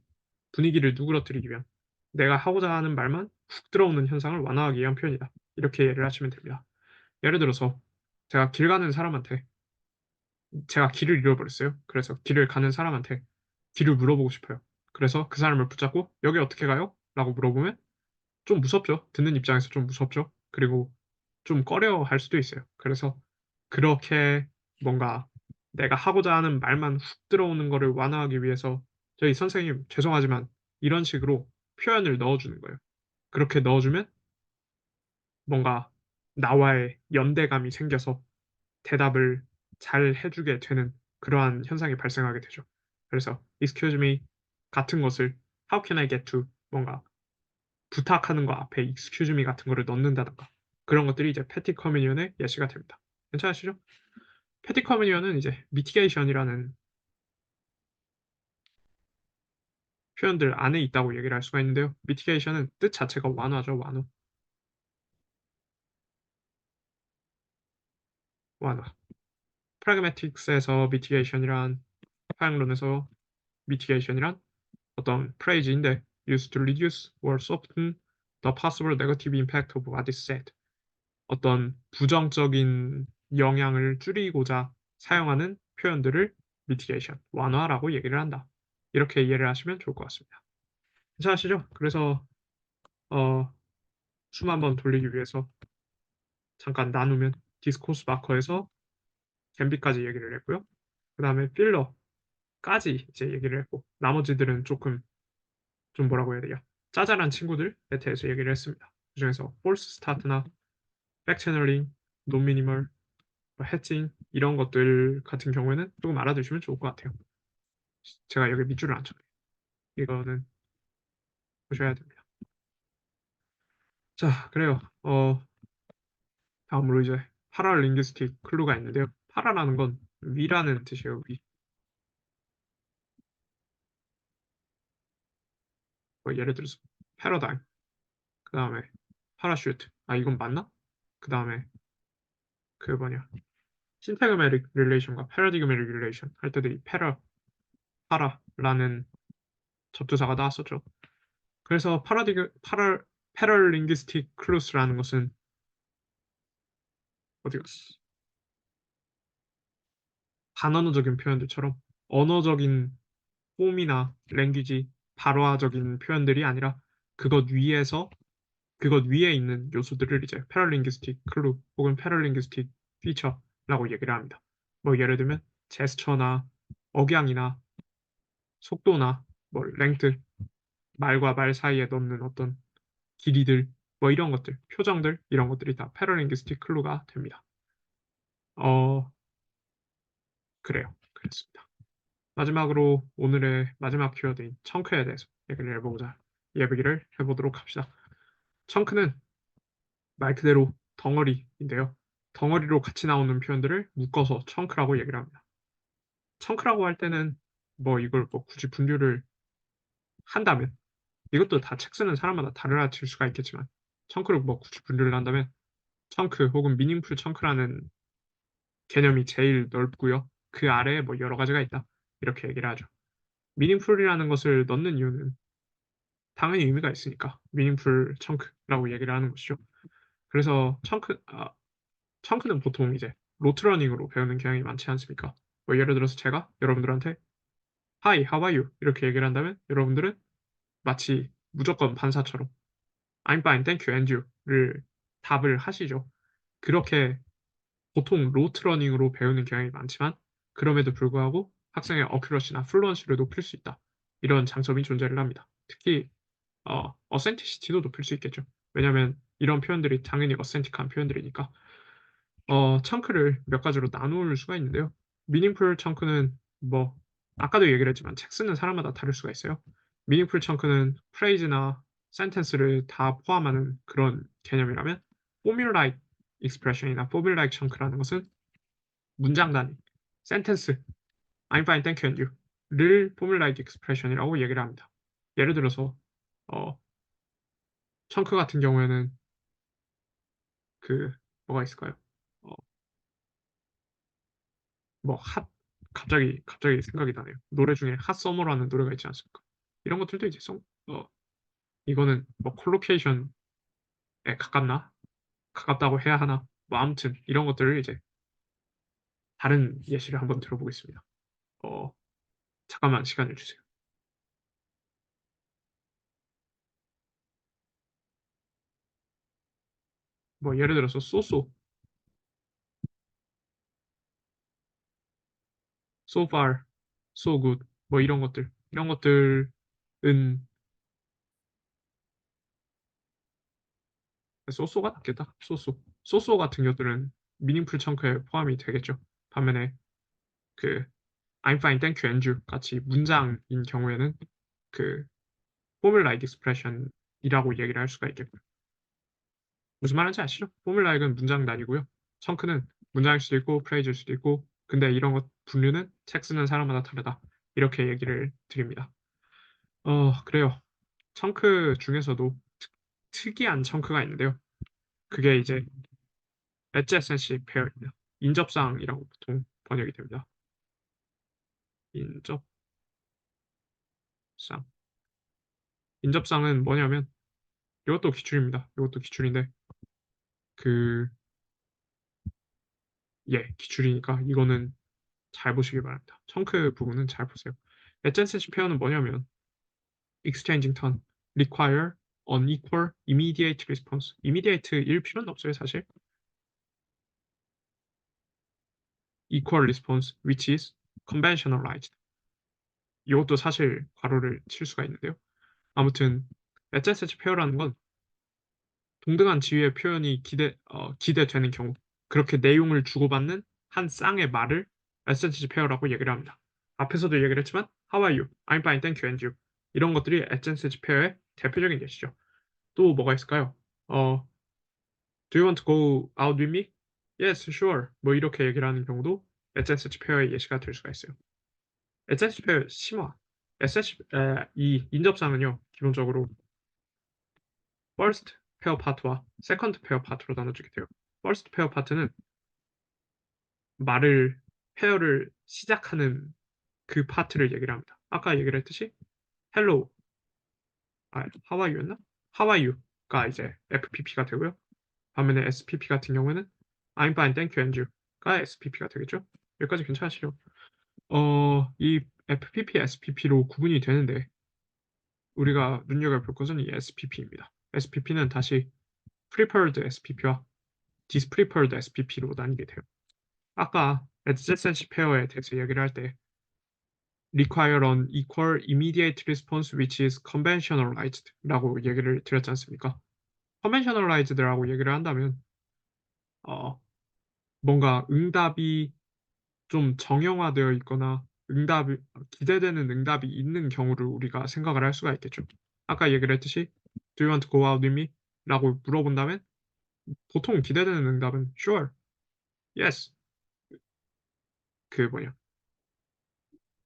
분위기를 누그러뜨리기 위한 내가 하고자 하는 말만 훅 들어오는 현상을 완화하기 위한 표현이다. 이렇게 이해를 하시면 됩니다. 예를 들어서 제가 길 가는 사람한테 제가 길을 잃어버렸어요. 그래서 길을 가는 사람한테 길을 물어보고 싶어요. 그래서 그 사람을 붙잡고 여기 어떻게 가요? 라고 물어보면 좀 무섭죠. 듣는 입장에서 좀 무섭죠. 그리고 좀 꺼려할 수도 있어요. 그래서 그렇게 뭔가 내가 하고자 하는 말만 훅 들어오는 거를 완화하기 위해서 저희 선생님 죄송하지만 이런 식으로 표현을 넣어주는 거예요. 그렇게 넣어주면 뭔가 나와의 연대감이 생겨서 대답을 잘 해주게 되는 그러한 현상이 발생하게 되죠. 그래서 excuse me 같은 것을 how can I get to 뭔가 부탁하는 거 앞에 excuse me 같은 거를 넣는다든가 그런 것들이 이제 패티 커뮤니언의 예시가 됩니다. 괜찮으시죠? 패티 커뮤니언은 이제 미티게이션이라는 표현들 안에 있다고 얘기를 할 수가 있는데요. 미티게이션은 뜻 자체가 완화죠, 완화. 완화. 프라그매틱스에서 미티게이션이란 화양론에서 미티게이션이란 어떤 프레이즈인데 used to reduce or soften the possible negative impact of what is said. 어떤 부정적인 영향을 줄이고자 사용하는 표현들을 mitigation, 완화라고 얘기를 한다. 이렇게 이해를 하시면 좋을 것 같습니다. 괜찮으시죠? 그래서 숨 한번 돌리기 위해서 잠깐 나누면 디스코스 마커에서 갬빗까지 얘기를 했고요. 그 다음에 필러까지 이제 얘기를 했고 나머지들은 조금 좀 뭐라고 해야 되냐 짜잘한 친구들에 대해서 얘기를 했습니다. 그중에서 폴스 스타트나 백채널링, 논미니멀, 해칭 이런 것들 같은 경우에는 조금 알아두시면 좋을 것 같아요. 제가 여기 밑줄을 안 쳤네요. 이거는 보셔야 됩니다. 자, 그래요. 다음으로 이제 파라링귀스틱 클루가 있는데요. 파라라는 건 위라는 뜻이에요. 위. 예를 들어서 패러다임, 그 다음에 파라슈트. 아, 이건 맞나? 그 다음에 그 뭐냐 신태그메릭 릴레이션과 패러디그메릭 릴레이션 할 때도 이 파라라는 접두사가 나왔었죠. 그래서 패럴링귀스틱 클루스라는 것은 어디 갔어? 반언어적인 표현들처럼 언어적인 폼이나 랭귀지, 발화적인 표현들이 아니라 그것 위에서 그것 위에 있는 요소들을 이제 패럴링귀스틱 클루 혹은 패럴링귀스틱 피처라고 얘기를 합니다. 뭐 예를 들면 제스처나 억양이나 속도나 뭐 랭트, 말과 말 사이에 넣는 어떤 길이들, 뭐 이런 것들, 표정들 이런 것들이 다 패럴링귀스틱 클루가 됩니다. 어, 그래요. 그렇습니다. 마지막으로 오늘의 마지막 키워드인 청크에 대해서 얘기를 얘기를 해보도록 합시다. 청크는 말 그대로 덩어리인데요. 덩어리로 같이 나오는 표현들을 묶어서 청크라고 얘기를 합니다. 청크라고 할 때는 뭐 이걸 뭐 굳이 분류를 한다면 이것도 다 책 쓰는 사람마다 달라질 수가 있겠지만 청크를 뭐 굳이 분류를 한다면 청크 혹은 미닝풀 청크라는 개념이 제일 넓고요. 그 아래에 뭐 여러 가지가 있다. 이렇게 얘기를 하죠. 미닝풀이라는 것을 넣는 이유는 당연히 의미가 있으니까 미닝풀 청크라고 얘기를 하는 것이죠. 그래서 청크는 보통 이제 로트러닝으로 배우는 경향이 많지 않습니까? 뭐 예를 들어서 제가 여러분들한테 Hi, how are you? 이렇게 얘기를 한다면 여러분들은 마치 무조건 반사처럼 I'm fine, thank you, and you를 답을 하시죠. 그렇게 보통 로트러닝으로 배우는 경향이 많지만 그럼에도 불구하고 학생의 어큐러시나 플루언시를 높일 수 있다. 이런 장점이 존재를 합니다. 특히 어센티시티도 높일 수 있겠죠. 왜냐하면 이런 표현들이 당연히 어센틱한 표현들이니까 청크를 몇 가지로 나눌 수가 있는데요. 미닝풀 청크는 뭐 아까도 얘기를 했지만 책 쓰는 사람마다 다를 수가 있어요. meaningful chun크는 phrase나 sentence를 다 포함하는 그런 개념이라면 formulaic expression이나 formulaic chunk라는 것은 문장 단위, sentence, I'm fine, thank you, and you를 formulaic expression이라고 얘기를 합니다. 예를 들어서 chunk 같은 경우에는 그 뭐가 있을까요? 어, 뭐 갑자기 생각이 나네요. 노래 중에 핫 서머라는 노래가 있지 않습니까? 이런 것들도 이제 이거는 뭐 콜로케이션에 가깝나? 가깝다고 해야 하나? 뭐 아무튼 이런 것들을 이제 다른 예시를 한번 들어보겠습니다. 어, 잠깐만 시간을 주세요. 뭐 예를 들어서 so far, so good 뭐 이런 것들은 소소가 낫겠다. 소소 같은 것들은 미닝풀 청크에 포함이 되겠죠. 반면에 그 I'm fine, thank you, and you 같이 문장인 경우에는 그 formulaic expression이라고 얘기를 할 수가 있겠고요. 무슨 말인지 아시죠? formulaic은 문장 단위고요. 청크는 문장일 수도 있고 프레이즈일 수도 있고 근데 이런 것 분류는 책 쓰는 사람마다 다르다. 이렇게 얘기를 드립니다. 그래요. 청크 중에서도 특이한 청크가 있는데요. 그게 이제 adjacency pair입니다. 인접상이라고 보통 번역이 됩니다. 인접상. 인접상은 뭐냐면 이것도 기출입니다. 이것도 기출인데 그 기출이니까 이거는 잘 보시기 바랍니다. 청크 부분은 잘 보세요. adjacency pair는 뭐냐면 exchanging turn, require, unequal, immediate response. immediate일 필요는 없어요, 사실. equal response, which is conventionalized. 이것도 사실 괄호를 칠 수가 있는데요. 아무튼 adjacency pair라는 건 동등한 지위의 표현이 기대되는 경우 그렇게 내용을 주고받는 한 쌍의 말을 adjacency pair라고 얘기를 합니다. 앞에서도 얘기를 했지만 How are you? I'm fine, thank you, and you. 이런 것들이 adjacency pair의 대표적인 예시죠. 또 뭐가 있을까요? Do you want to go out with me? Yes, sure. 뭐 이렇게 얘기를 하는 경우도 adjacency pair의 예시가 될 수가 있어요. adjacency pair 심화. 이 인접상은요, 기본적으로 first pair part와 second pair part로 나눠지게 돼요. first pair part는 말을 페어를 시작하는 그 파트를 얘기를 합니다. 아까 얘기를 했듯이 hello, how are you였나? how are you가 이제 FPP가 되고요. 반면에 SPP 같은 경우에는 I'm fine, thank you, and you가 SPP가 되겠죠. 여기까지 괜찮으시죠? 이 FPP, SPP로 구분이 되는데 우리가 눈여겨볼 것은 이 SPP입니다. SPP는 다시 prepared SPP와 disprepared SPP로 나뉘게 돼요. 아까 adjacency pair에 대해서 얘기를 할 때 require an equal immediate response which is conventionalized 라고 얘기를 드렸지 않습니까? conventionalized라고 얘기를 한다면 뭔가 응답이 좀 정형화되어 있거나 기대되는 응답이 있는 경우를 우리가 생각을 할 수가 있겠죠. 아까 얘기를 했듯이 Do you want to go out with me? 라고 물어본다면 보통 기대되는 응답은 Sure, Yes. 그 뭐냐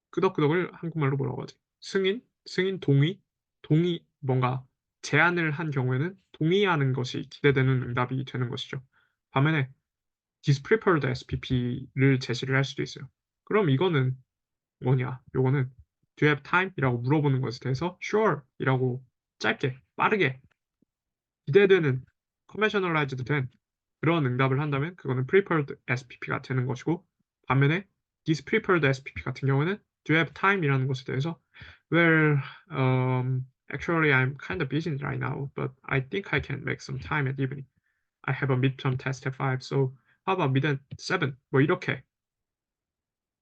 끄덕끄덕을 한국말로 뭐라고 하지? 승인, 동의 뭔가 제안을 한 경우에는 동의하는 것이 기대되는 응답이 되는 것이죠. 반면에 disprepared SPP를 제시를 할 수도 있어요. 그럼 이거는 뭐냐? 요거는 Do you have time? 이라고 물어보는 것에 대해서 Sure 이라고 짧게 빠르게 기대되는 conventionalized 된 그런 응답을 한다면 그거는 prepared SPP가 되는 것이고 반면에 disprepared SPP 같은 경우는 Do you have time? 이라는 것에 대해서 Well, actually I'm kind of busy right now, but I think I can make some time at evening. I have a midterm test at 5, so how about mid at 7? 뭐 이렇게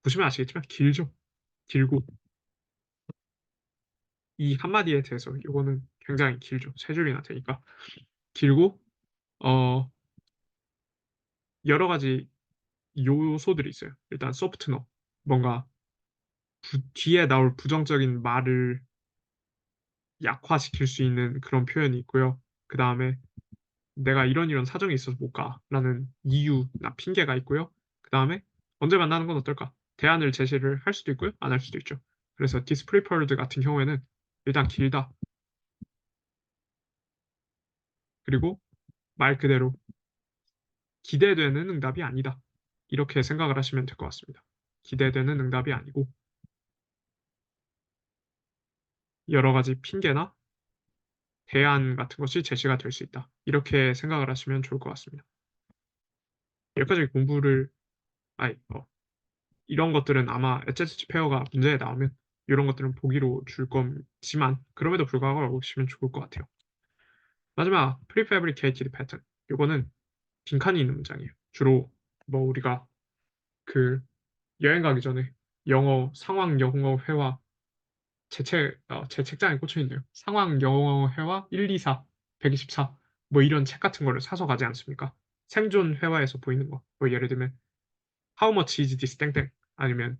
보시면 아시겠지만 길죠. 길고 이 한마디에 대해서 이거는 굉장히 길죠. 세 줄이나 되니까 길고 어 여러 가지 요소들이 있어요. 일단 소프트너 뭔가 뒤에 나올 부정적인 말을 약화시킬 수 있는 그런 표현이 있고요. 그 다음에 내가 이런 사정이 있어서 못 가라는 이유나 핑계가 있고요. 그 다음에 언제 만나는 건 어떨까? 대안을 제시를 할 수도 있고요. 안 할 수도 있죠. 그래서 dispreferred 같은 경우에는 일단 길다. 그리고 말 그대로 기대되는 응답이 아니다. 이렇게 생각을 하시면 될 것 같습니다. 기대되는 응답이 아니고 여러 가지 핑계나 대안 같은 것이 제시가 될 수 있다. 이렇게 생각을 하시면 좋을 것 같습니다. 여기까지 공부를 아니 이런 것들은 아마 HSG 페어가 문제에 나오면 이런 것들은 보기로 줄 거지만 그럼에도 불구하고 알고계시면 좋을 것 같아요. 마지막 prefabricated pattern. 이거는 빈칸이 있는 문장이에요. 주로 뭐 우리가 그 여행 가기 전에 영어 상황 영어 회화 제 책장에 꽂혀 있네요. 상황 영어 회화 124, 124 뭐 이런 책 같은 거를 사서 가지 않습니까? 생존 회화에서 보이는 거. 뭐 예를 들면 How much is this 땡땡 아니면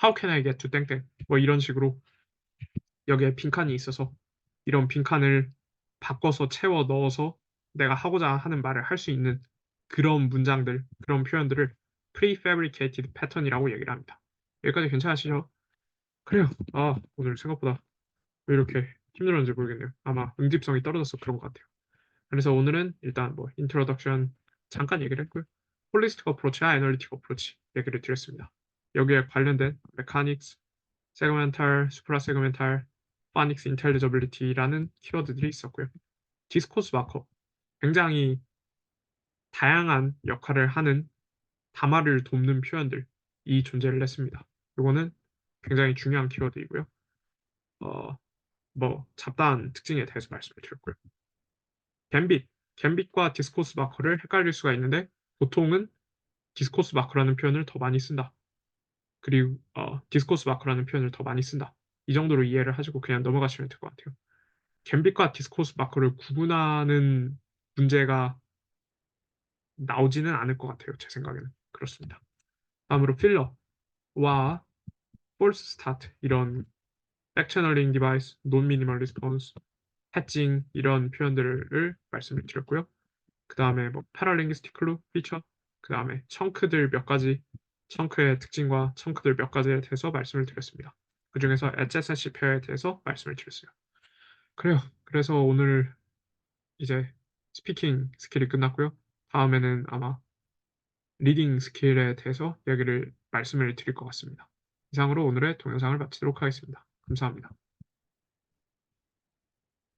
How can I get to 땡땡 뭐 이런 식으로 여기에 빈칸이 있어서 이런 빈칸을 바꿔서 채워 넣어서 내가 하고자 하는 말을 할 수 있는 그런 문장들, 그런 표현들을 prefabricated pattern이라고 얘기를 합니다. 여기까지 괜찮으시죠? 그래요. 오늘 생각보다 왜 이렇게 힘들었는지 모르겠네요. 아마 응집성이 떨어져서 그런 것 같아요. 그래서 오늘은 일단 뭐 인트로덕션 잠깐 얘기를 했고요. 홀리스틱 어프로치와 애널리틱 어프로치 얘기를 드렸습니다. 여기에 관련된 메카닉스, 세그멘탈, 수프라세그멘탈, 파닉스 인텔리저빌리티라는 키워드들이 있었고요. 디스코스 마커, 굉장히 다양한 역할을 하는 담화를 돕는 표현들이 존재를 했습니다. 이거는 굉장히 중요한 키워드이고요. 어, 뭐 잡다한 특징에 대해서 말씀을 드렸고요. 갬빗, 갬빗과 디스코스 마커를 헷갈릴 수가 있는데 보통은 디스코스 마커라는 표현을 더 많이 쓴다. 그리고 디스코스 마커라는 표현을 더 많이 쓴다. 이 정도로 이해를 하시고 그냥 넘어가시면 될 것 같아요. 갬빗과 디스코스 마커를 구분하는 문제가 나오지는 않을 것 같아요. 제 생각에는 그렇습니다. 다음으로 필러와 폴스 스타트 이런 백채널링 디바이스, 논 미니멀 리스폰스, 해칭 이런 표현들을 말씀을 드렸고요. 그 다음에 뭐 패럴링기스틱 클루, 피처, 그 다음에 청크들 몇 가지, 청크의 특징과 청크들 몇 가지에 대해서 말씀을 드렸습니다. 그 중에서 HSC 페어에 대해서 말씀을 드렸어요. 그래요. 그래서 오늘 이제 스피킹 스킬이 끝났고요. 다음에는 아마 리딩 스킬에 대해서 말씀을 드릴 것 같습니다. 이상으로 오늘의 동영상을 마치도록 하겠습니다. 감사합니다.